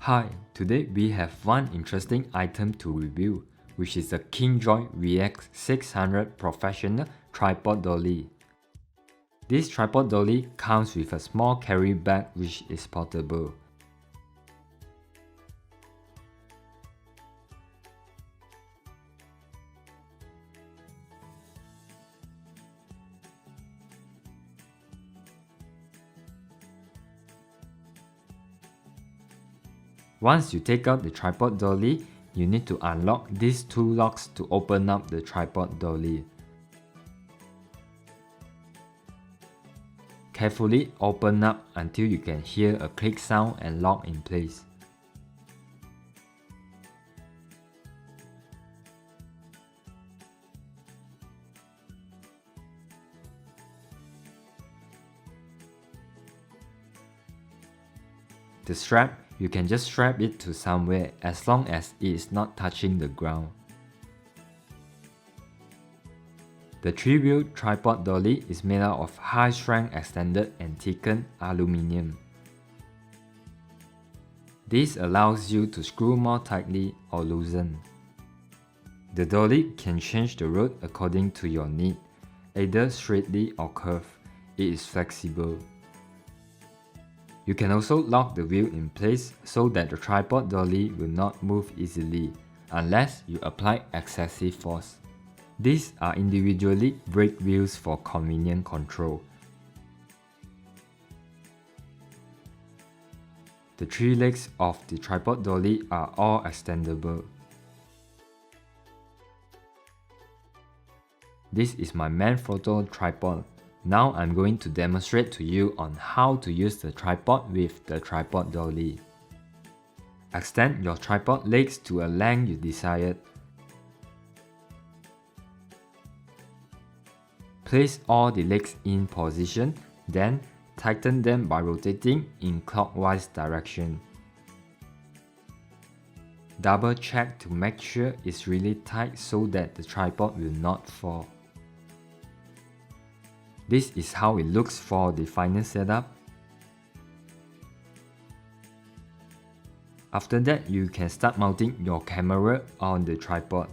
Hi, today we have one interesting item to review, which is the Kingjoy VX-600 Professional Tripod Dolly. This tripod dolly comes with a small carry bag which is portable. Once you take out the tripod dolly, you need to unlock these two locks to open up the tripod dolly. Carefully open up until you can hear a click sound and lock in place. The strap, you can just strap it to somewhere as long as it is not touching the ground. The 3-wheel tripod dolly is made out of high-strength extended and thickened aluminum. This allows you to screw more tightly or loosen. The dolly can change the road according to your need, either straightly or curved. It is flexible. You can also lock the wheel in place so that the tripod dolly will not move easily unless you apply excessive force. These are individually brake wheels for convenient control. The 3 legs of the tripod dolly are all extendable. This is my Manfrotto tripod. Now I'm going to demonstrate to you on how to use the tripod with the tripod dolly. Extend your tripod legs to a length you desired. Place all the legs in position, then tighten them by rotating in clockwise direction. Double check to make sure it's really tight so that the tripod will not fall. This is how it looks for the final setup. After that, you can start mounting your camera on the tripod.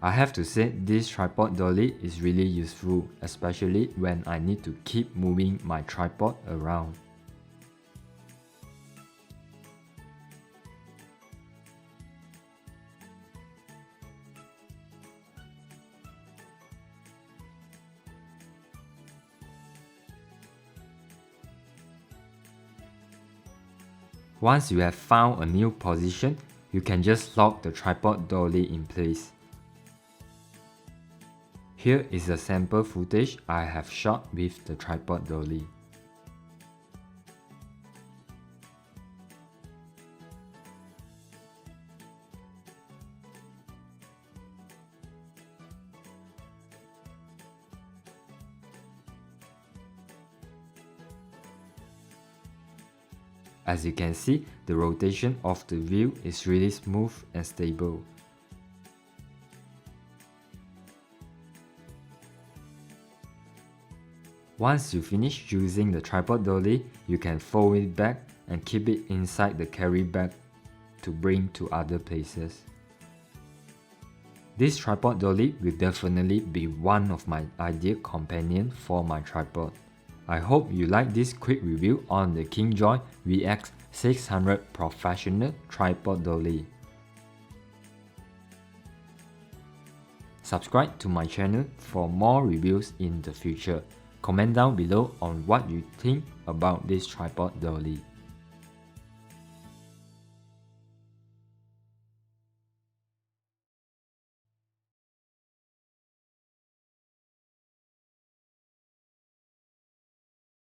I have to say this tripod dolly is really useful, especially when I need to keep moving my tripod around. Once you have found a new position, you can just lock the tripod dolly in place. Here is a sample footage I have shot with the tripod dolly. As you can see, the rotation of the wheel is really smooth and stable. Once you finish using the tripod dolly, you can fold it back and keep it inside the carry bag to bring to other places. This tripod dolly will definitely be one of my ideal companions for my tripod. I hope you like this quick review on the Kingjoy VX-600 Professional Tripod Dolly. Subscribe to my channel for more reviews in the future. Comment down below on what you think about this tripod dolly.